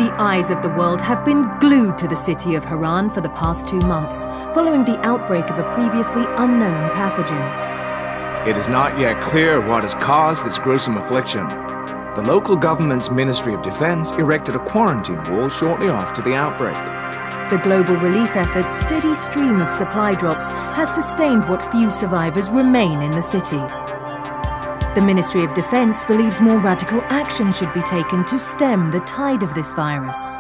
The eyes of the world have been glued to the city of Haran for the past 2 months, following the outbreak of a previously unknown pathogen. It is not yet clear what has caused this gruesome affliction. The local government's Ministry of Defense erected a quarantine wall shortly after the outbreak. The global relief effort's steady stream of supply drops has sustained what few survivors remain in the city. The Ministry of Defense believes more radical action should be taken to stem the tide of this virus.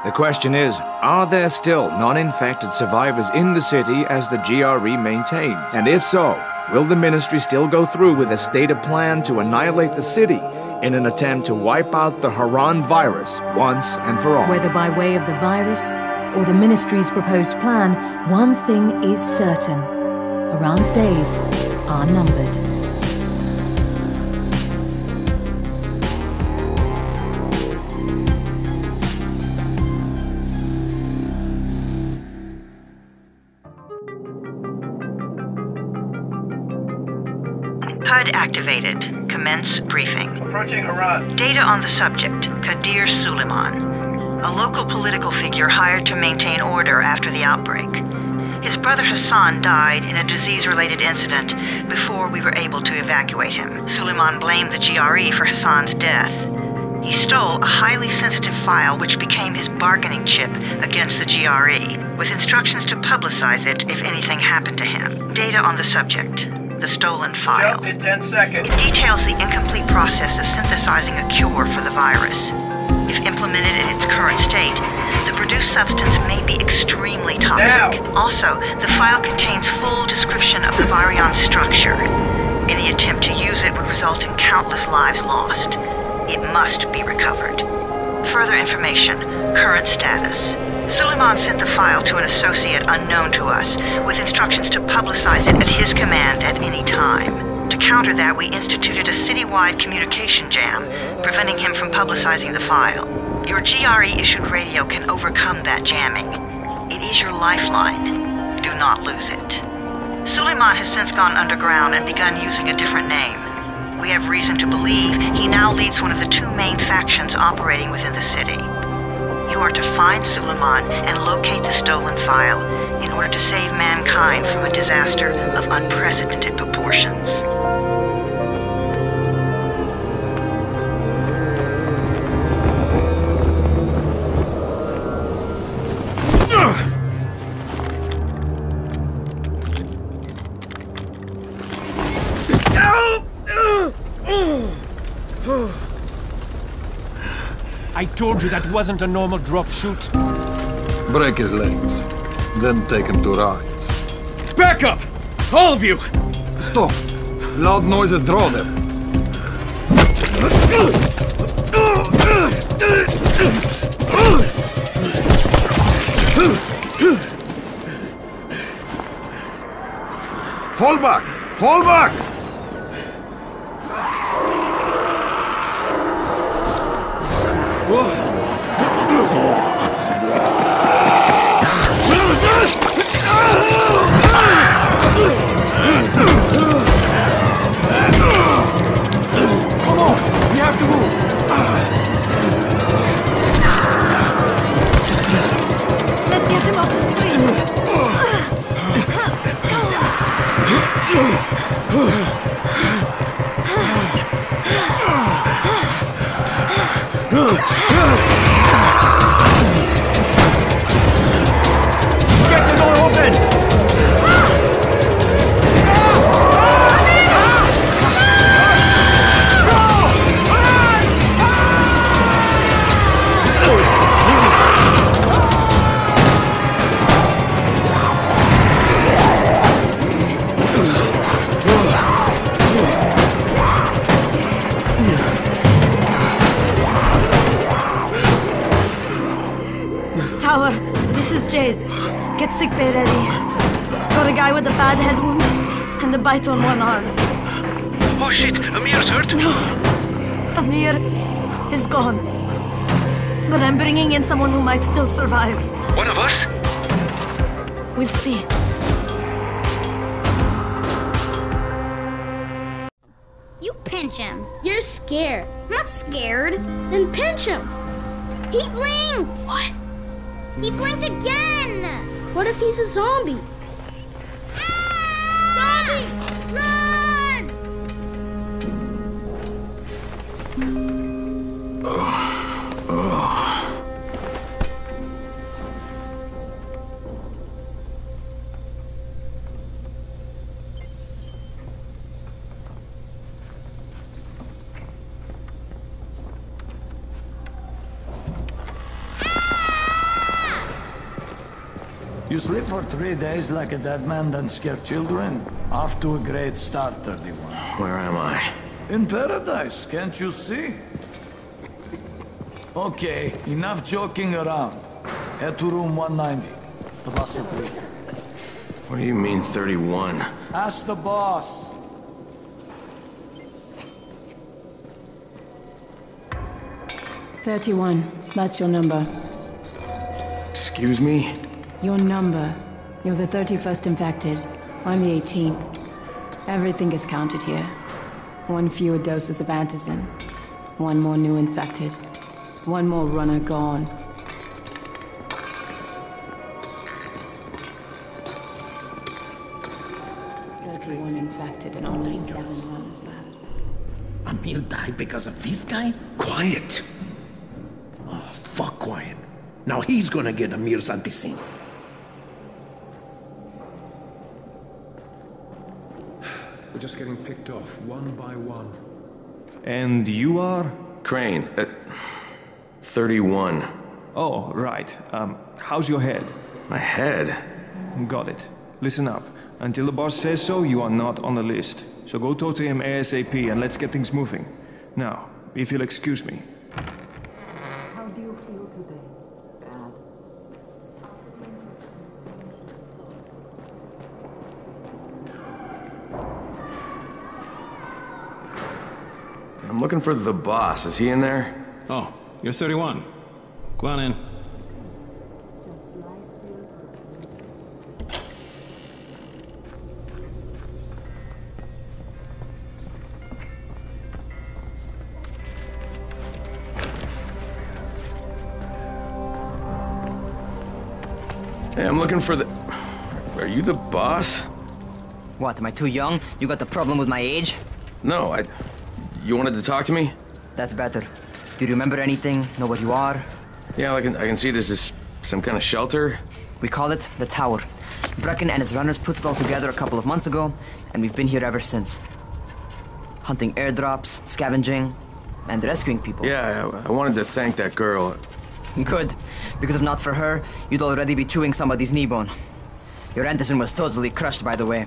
The question is, are there still non-infected survivors in the city as the GRE maintains? And if so, will the Ministry still go through with a stated plan to annihilate the city in an attempt to wipe out the Haran virus once and for all? Whether by way of the virus or the Ministry's proposed plan, one thing is certain. Haran's days are numbered. HUD activated. Commence briefing. Approaching Haran. Data on the subject, Kadir Suleiman, a local political figure hired to maintain order after the outbreak. His brother Hassan died in a disease-related incident before we were able to evacuate him. Suleiman blamed the GRE for Hassan's death. He stole a highly sensitive file which became his bargaining chip against the GRE, with instructions to publicize it if anything happened to him. Data on the subject. The stolen file. Jump in 10 seconds. It details the incomplete process of synthesizing a cure for the virus. If implemented in its current state, the produced substance may be extremely toxic. Now. Also, the file contains full description of the virion's structure. Any attempt to use it would result in countless lives lost. It must be recovered. Further information, current status. Suleiman sent the file to an associate unknown to us, with instructions to publicize it at his command at any time. To counter that, we instituted a citywide communication jam, preventing him from publicizing the file. Your GRE-issued radio can overcome that jamming. It is your lifeline. Do not lose it. Suleiman has since gone underground and begun using a different name. We have reason to believe he now leads one of the 2 main factions operating within the city. You are to find Suleiman and locate the stolen file in order to save mankind from a disaster of unprecedented proportions. I told you that wasn't a normal drop shoot. Break his legs, then take him to rides. Back up! All of you! Stop! Loud noises draw them. Fall back! Fall back! Come on! We have to move! Let's get him off the street! Get the door open! Tower, this is Jade. Get sickbay ready. Got a guy with a bad head wound and a bite on one arm. Oh shit, Amir's hurt? No, Amir is gone. But I'm bringing in someone who might still survive. One of us? We'll see. You pinch him. You're scared. I'm not scared. Then pinch him. He blinked! What? He blinked again! What if he's a zombie? Zombie! Run! You sleep for 3 days like a dead man, then scare children? Off to a great start, 31. Where am I? In paradise, can't you see? Okay, enough joking around. Head to room 190. The boss will brief you. What do you mean, 31? Ask the boss. That's your number. Excuse me? Your number. You're the 31st infected. I'm the 18th. Everything is counted here. 1 fewer doses of antizin. 1 more new infected. 1 more runner gone. Infected and only 7 runners left. Amir died because of this guy? Quiet. Oh, fuck quiet. Now he's gonna get Amir's antizin. We're just getting picked off, one by one. And you are? Crane, 31. Oh, right. How's your head? My head? Got it. Listen up. Until the boss says so, you are not on the list. So go talk to him ASAP and let's get things moving. Now, if you'll excuse me. How do you feel today? Bad. I'm looking for the boss. Is he in there? Oh, you're 31. Go on in. Hey, I'm looking for the... Are you the boss? What, am I too young? You got the problem with my age? No, You wanted to talk to me? That's better. Do you remember anything? Know what you are? Yeah, I can see this is some kind of shelter. We call it the Tower. Brecken and his runners put it all together a couple of months ago, and we've been here ever since. Hunting airdrops, scavenging, and rescuing people. Yeah, I wanted to thank that girl. Good, because if not for her, you'd already be chewing somebody's knee bone. Your antizin was totally crushed, by the way.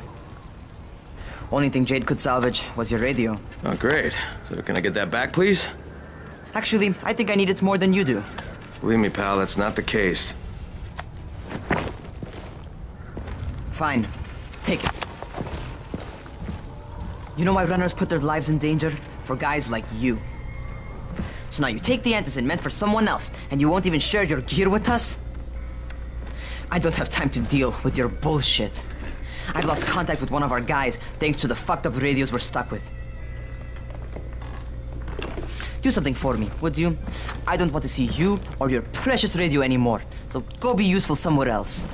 Only thing Jade could salvage was your radio. Oh, great. So can I get that back, please? Actually, I think I need it more than you do. Believe me, pal, that's not the case. Fine. Take it. You know why runners put their lives in danger? For guys like you. So now you take the antizin meant for someone else, and you won't even share your gear with us? I don't have time to deal with your bullshit. I've lost contact with one of our guys thanks to the fucked up radios we're stuck with. Do something for me, would you? I don't want to see you or your precious radio anymore, so go be useful somewhere else.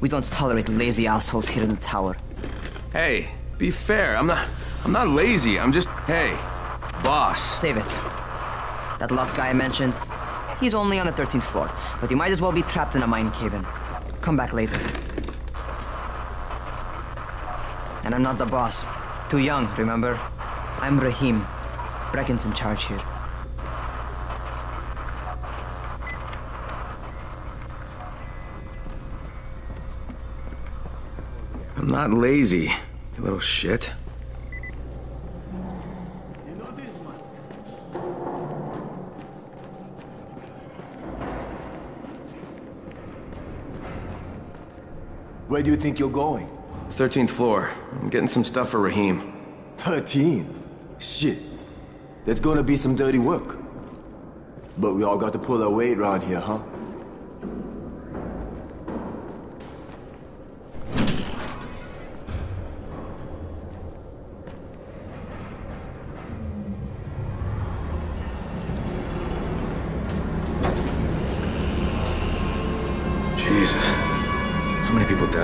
We don't tolerate lazy assholes here in the tower. Hey, be fair. I'm not lazy. I'm just... Hey, boss. Save it. That last guy I mentioned, he's only on the 13th floor, but he might as well be trapped in a mine cave-in. Come back later. And I'm not the boss. Too young, remember? I'm Rahim. Brecken's in charge here. I'm not lazy, you little shit. You know this one. Where do you think you're going? 13th floor. I'm getting some stuff for Rahim. 13? Shit. That's gonna be some dirty work. But we all got to pull our weight around here, huh?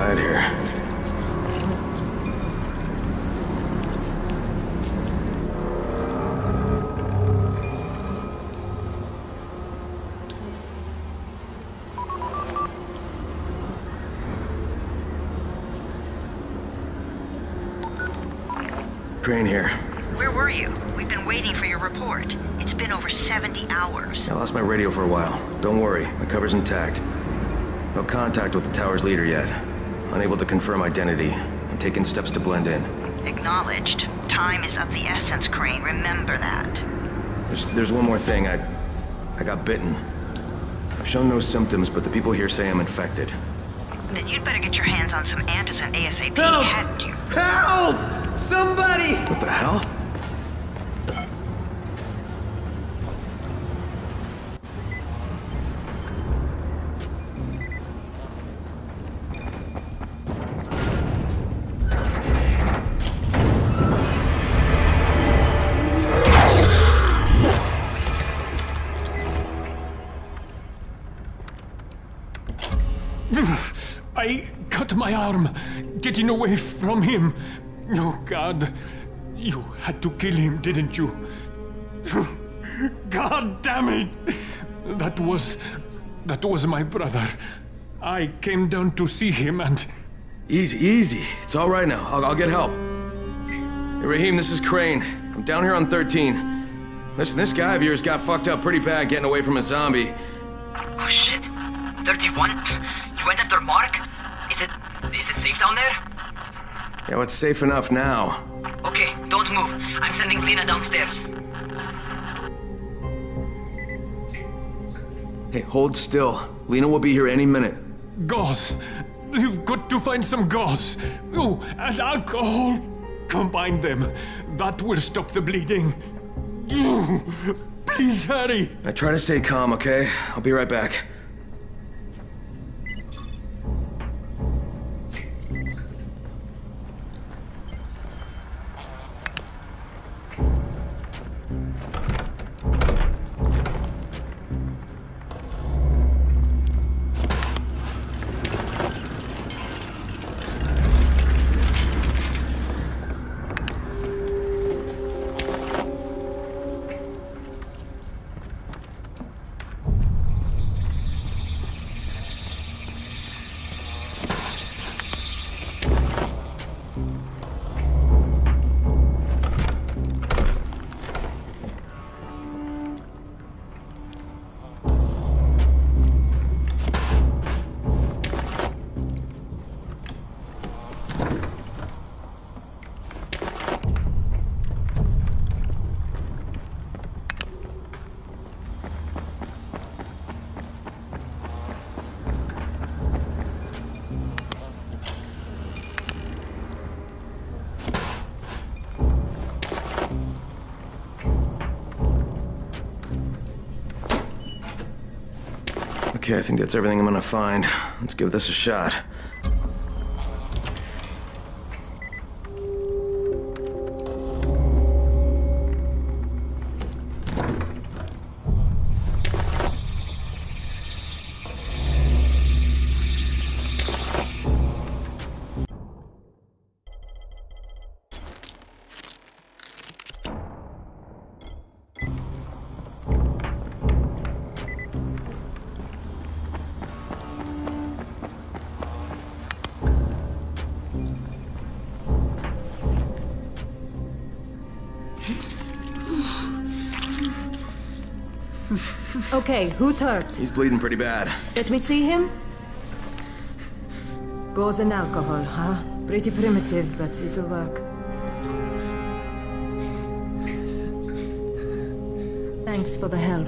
hide here. Crane here. Where were you? We've been waiting for your report. It's been over 70 hours. I lost my radio for a while. Don't worry, my cover's intact. No contact with the tower's leader yet. Unable to confirm identity. I'm taking steps to blend in. Acknowledged. Time is of the essence, Crane. Remember that. There's one more thing. I got bitten. I've shown no symptoms, but the people here say I'm infected. Then you'd better get your hands on some antizin ASAP. Help! Hadn't you? Help! Somebody! What the hell? I cut my arm, getting away from him. Oh, God. You had to kill him, didn't you? God damn it! That was my brother. I came down to see him and... Easy. It's all right now. I'll get help. Hey, Raheem, this is Crane. I'm down here on 13. Listen, this guy of yours got fucked up pretty bad getting away from a zombie. Oh, shit. 31? You went after Mark? Is it safe down there? Yeah, well, it's safe enough now. Okay, don't move. I'm sending Lena downstairs. Hey, hold still. Lena will be here any minute. Gauze. You've got to find some gauze. Oh, and alcohol. Combine them. That will stop the bleeding. Please hurry. I try to stay calm, okay? I'll be right back. Okay, I think that's everything I'm gonna find. Let's give this a shot. Okay, who's hurt? He's bleeding pretty bad. Let me see him. Gauze and alcohol, huh? Pretty primitive, but it'll work. Thanks for the help.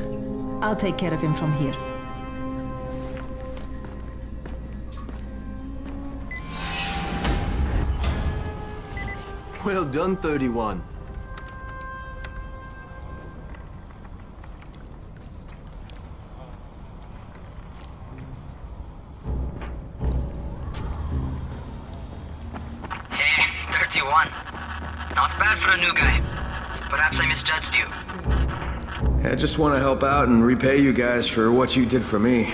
I'll take care of him from here. Well done, 31. Not bad for a new guy. Perhaps I misjudged you. I just want to help out and repay you guys for what you did for me.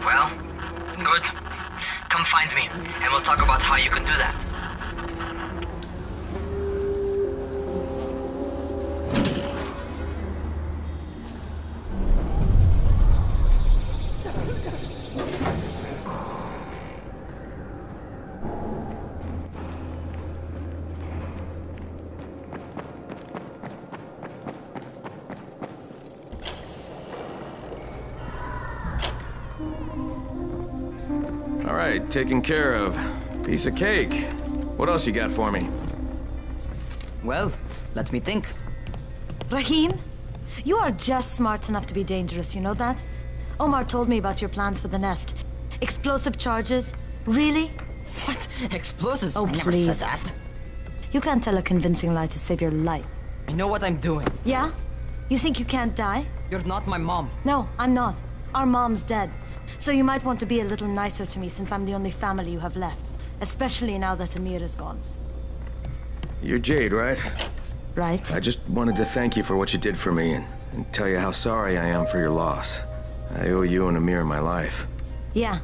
Well, good. Come come find me, and we'll talk about how you can do that. Alright, taken care of. Piece of cake. What else you got for me? Well, let me think. Rahim, you are just smart enough to be dangerous, you know that? Omar told me about your plans for the nest. Explosive charges? Really? What? Explosives? Oh, I never please. said that. You can't tell a convincing lie to save your life. I know what I'm doing. Yeah? You think you can't die? You're not my mom. No, I'm not. Our mom's dead. So you might want to be a little nicer to me since I'm the only family you have left. Especially now that Amir is gone. You're Jade, right? Right. I just wanted to thank you for what you did for me and tell you how sorry I am for your loss. I owe you and Amir my life. Yeah,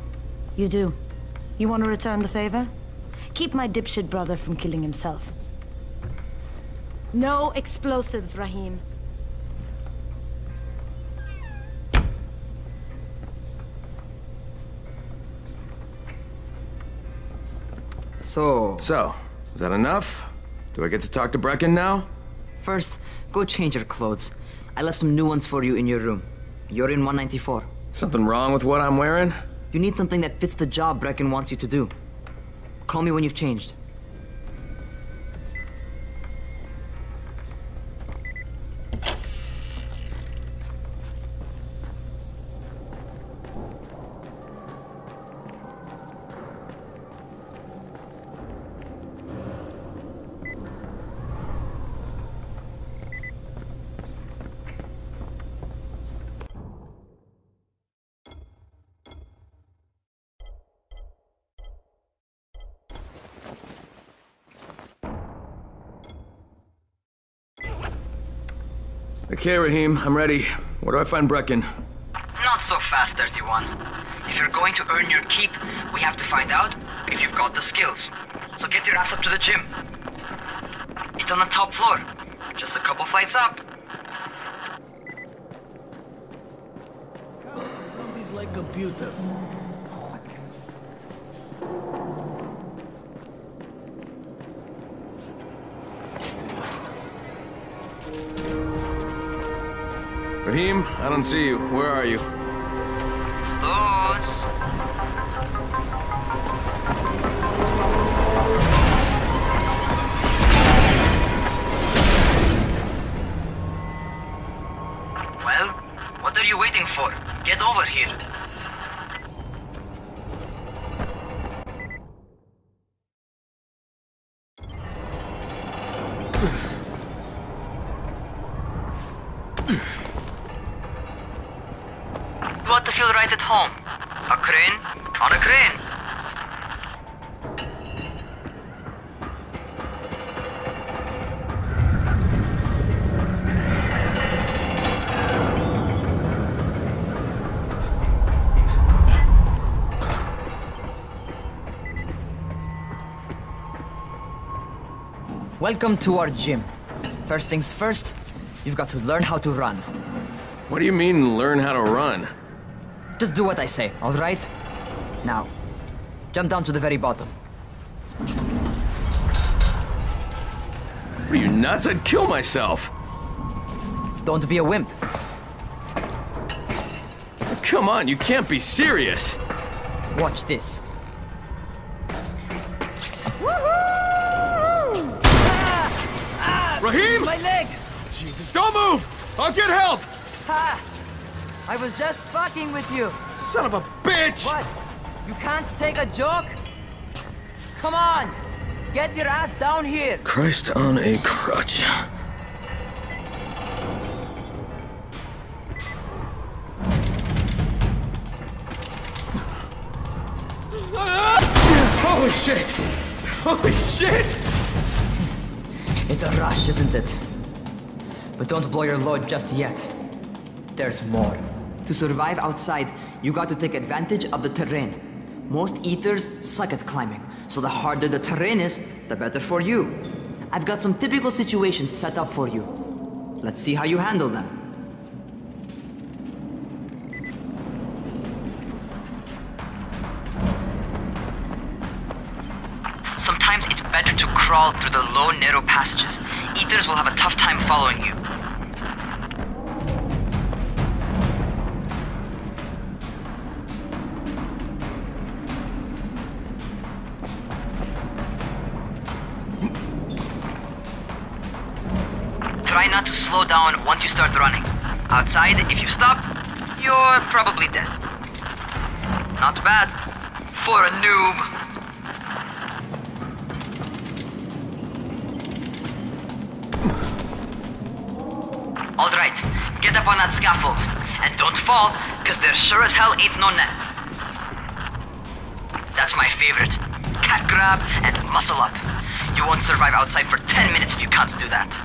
you do. You want to return the favor? Keep my dipshit brother from killing himself. No explosives, Rahim. So, is that enough? Do I get to talk to Brecken now? First, go change your clothes. I left some new ones for you in your room. You're in 194. Something wrong with what I'm wearing? You need something that fits the job Brecken wants you to do. Call me when you've changed. Okay, Rahim, I'm ready. Where do I find Brecken? Not so fast, 31. If you're going to earn your keep, we have to find out if you've got the skills. So get your ass up to the gym. It's on the top floor. Just a couple flights up. Zombies like computers. Rahim, I don't see you. Where are you? Those. Well, what are you waiting for? Get over here. You want to feel right at home. A crane on a crane. Welcome to our gym. First things first, you've got to learn how to run. What do you mean, learn how to run? Just do what I say, all right? Now, jump down to the very bottom. Are you nuts? I'd kill myself. Don't be a wimp. Come on, you can't be serious. Watch this. Rahim! My leg! Jesus, don't move! I'll get help! Ha! I was just fucking with you. Son of a bitch! What? You can't take a joke? Come on! Get your ass down here! Christ on a crutch. Holy shit! Holy shit! It's a rush, isn't it? But don't blow your load just yet. There's more. To survive outside, you got to take advantage of the terrain. Most eaters suck at climbing, so the harder the terrain is, the better for you. I've got some typical situations set up for you. Let's see how you handle them. Sometimes it's better to crawl through the low, narrow passages. Eaters will have a tough time following you. Try not to slow down once you start running. Outside, if you stop, you're probably dead. Not bad for a noob. Alright, get up on that scaffold. And don't fall, because there sure as hell ain't no net. That's my favorite. Cat grab and muscle up. You won't survive outside for 10 minutes if you can't do that.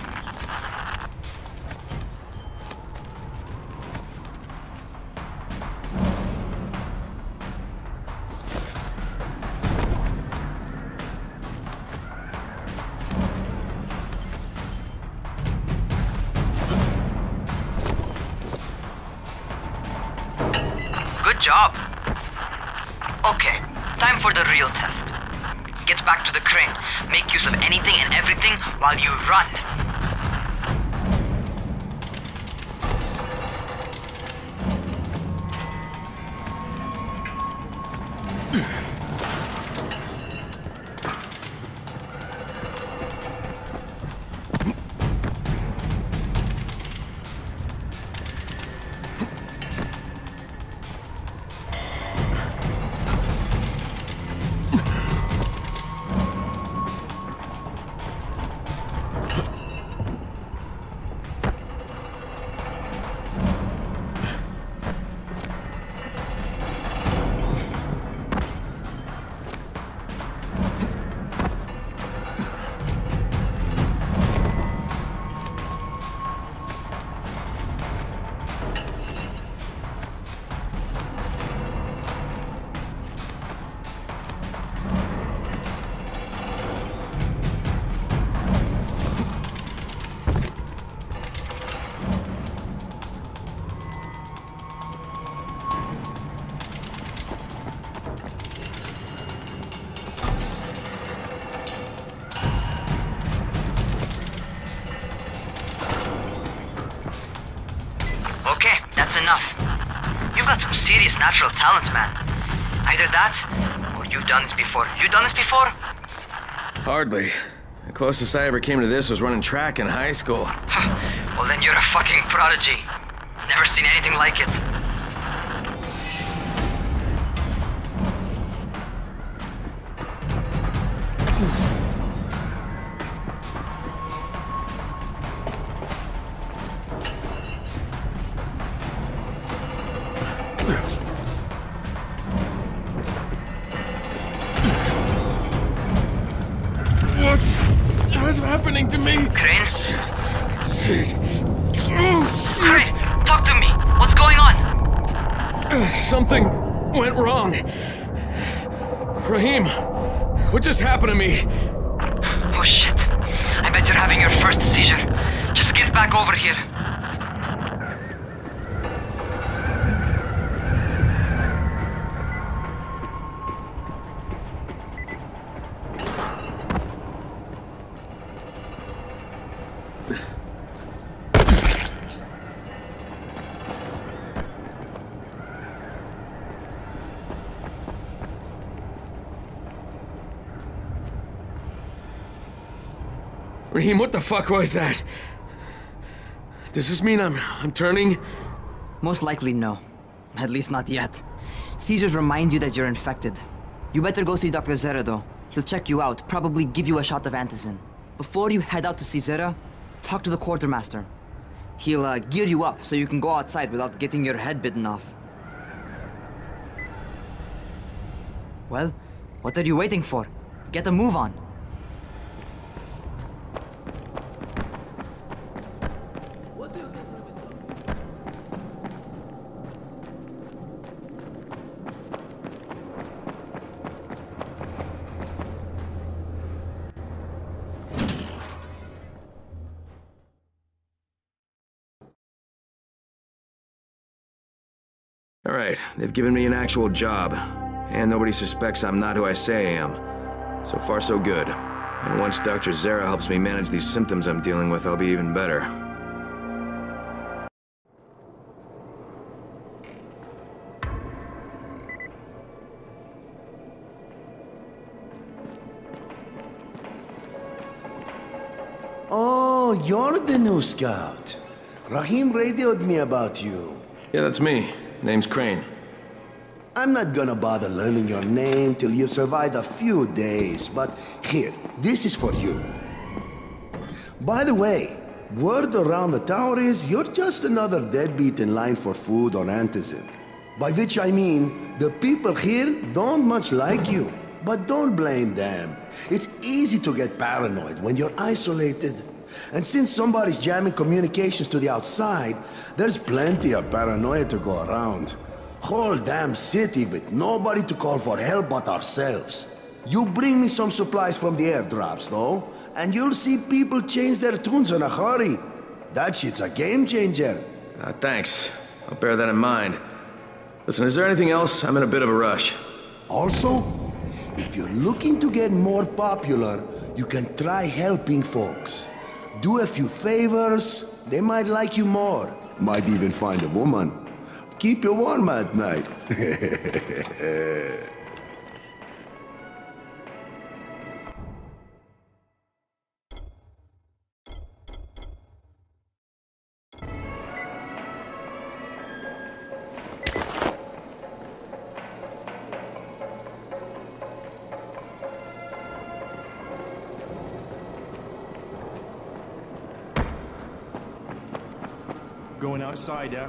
Good job. Okay, time for the real test. Get back to the crane. Make use of anything and everything while you run. Okay, that's enough. You've got some serious natural talent, man. Either that, or you've done this before. You done this before? Hardly. The closest I ever came to this was running track in high school. Well, then you're a fucking prodigy. Never seen anything like it. What's happening to me? Crane? Shit. Crane, talk to me. What's going on? Something went wrong. Raheem, what just happened to me? Oh shit. I bet you're having your first seizure. Just get back over here. Raheem, what the fuck was that? Does this mean I'm turning? Most likely no. At least not yet. Seizures remind you that you're infected. You better go see Dr. Zera though. He'll check you out, probably give you a shot of antizin. Before you head out to see Zera, talk to the quartermaster. He'll gear you up so you can go outside without getting your head bitten off. Well, what are you waiting for? Get a move on. Alright, they've given me an actual job. And nobody suspects I'm not who I say I am. So far, so good. And once Dr. Zera helps me manage these symptoms I'm dealing with, I'll be even better. Oh, you're the new scout. Rahim radioed me about you. Yeah, that's me. Name's Crane. I'm not gonna bother learning your name till you survived a few days, but here, this is for you. By the way, word around the tower is you're just another deadbeat in line for food on Antizin. By which I mean, the people here don't much like you. But don't blame them. It's easy to get paranoid when you're isolated. And since somebody's jamming communications to the outside, there's plenty of paranoia to go around. Whole damn city with nobody to call for help but ourselves. You bring me some supplies from the airdrops, though, and you'll see people change their tunes in a hurry. That shit's a game changer. Thanks. I'll bear that in mind. Listen, is there anything else? I'm in a bit of a rush. Also, if you're looking to get more popular, you can try helping folks. Do a few favors, they might like you more. Might even find a woman. Keep you warm at night. Going outside, yeah?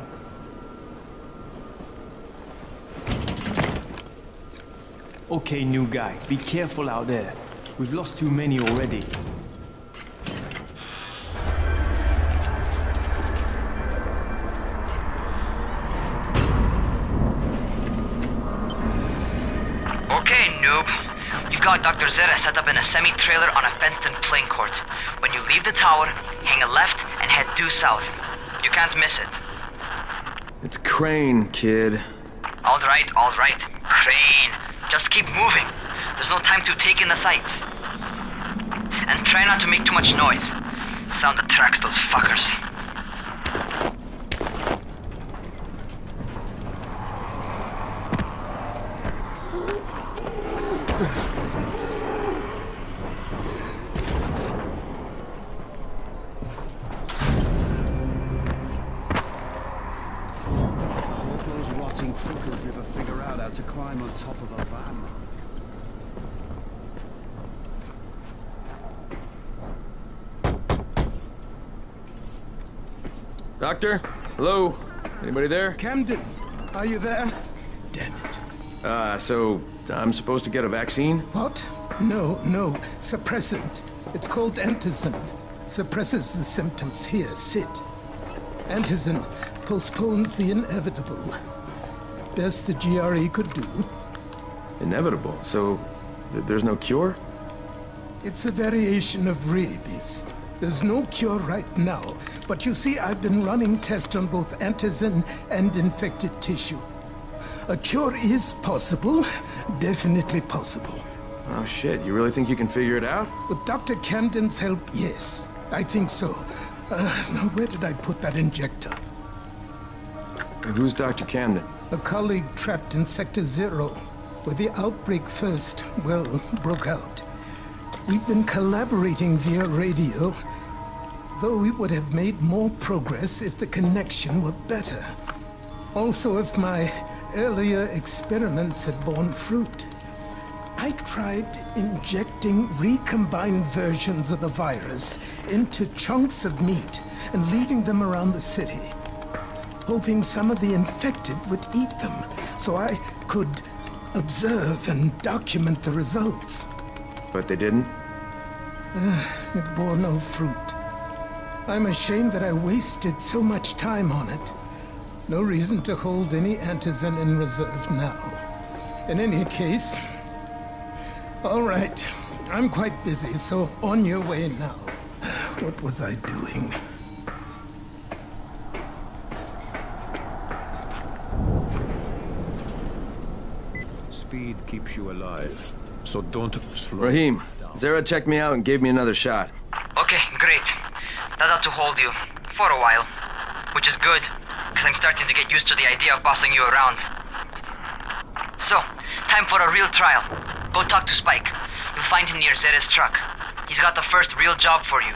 Okay, new guy, be careful out there. We've lost too many already. Okay, noob. You've got Dr. Zera set up in a semi-trailer on a fenced-in playing court. When you leave the tower, hang a left and head due south. You can't miss it. It's Crane, kid. All right, Crane. Just keep moving. There's no time to take in the sights. And try not to make too much noise. Sound attracts those fuckers. Fuckers never figure out how to climb on top of a van. Doctor? Hello? Anybody there? Camden, are you there? Damn it. So I'm supposed to get a vaccine? What? No, suppressant. It's called Antizin. Suppresses the symptoms. Here, sit. Antizin postpones the inevitable. Best the GRE could do. Inevitable? So there's no cure? It's a variation of rabies. There's no cure right now, but you see, I've been running tests on both Antizin and infected tissue. A cure is possible, definitely possible. Oh shit, you really think you can figure it out? With Dr. Camden's help, yes. I think so. Now where did I put that injector? Who's Dr. Camden? A colleague trapped in Sector 0, where the outbreak first, broke out. We've been collaborating via radio, though we would have made more progress if the connection were better. Also, if my earlier experiments had borne fruit. I tried injecting recombined versions of the virus into chunks of meat and leaving them around the city, hoping some of the infected would eat them, so I could observe and document the results. But they didn't? It bore no fruit. I'm ashamed that I wasted so much time on it. No reason to hold any Antizin in reserve now. In any case, all right, I'm quite busy, so on your way now. What was I doing? speed keeps you alive. So don't slow Raheem, down. Zara checked me out and gave me another shot. Okay, great. That ought to hold you. For a while. Which is good, because I'm starting to get used to the idea of bossing you around. So, time for a real trial. Go talk to Spike. You'll find him near Zera's truck. He's got the first real job for you.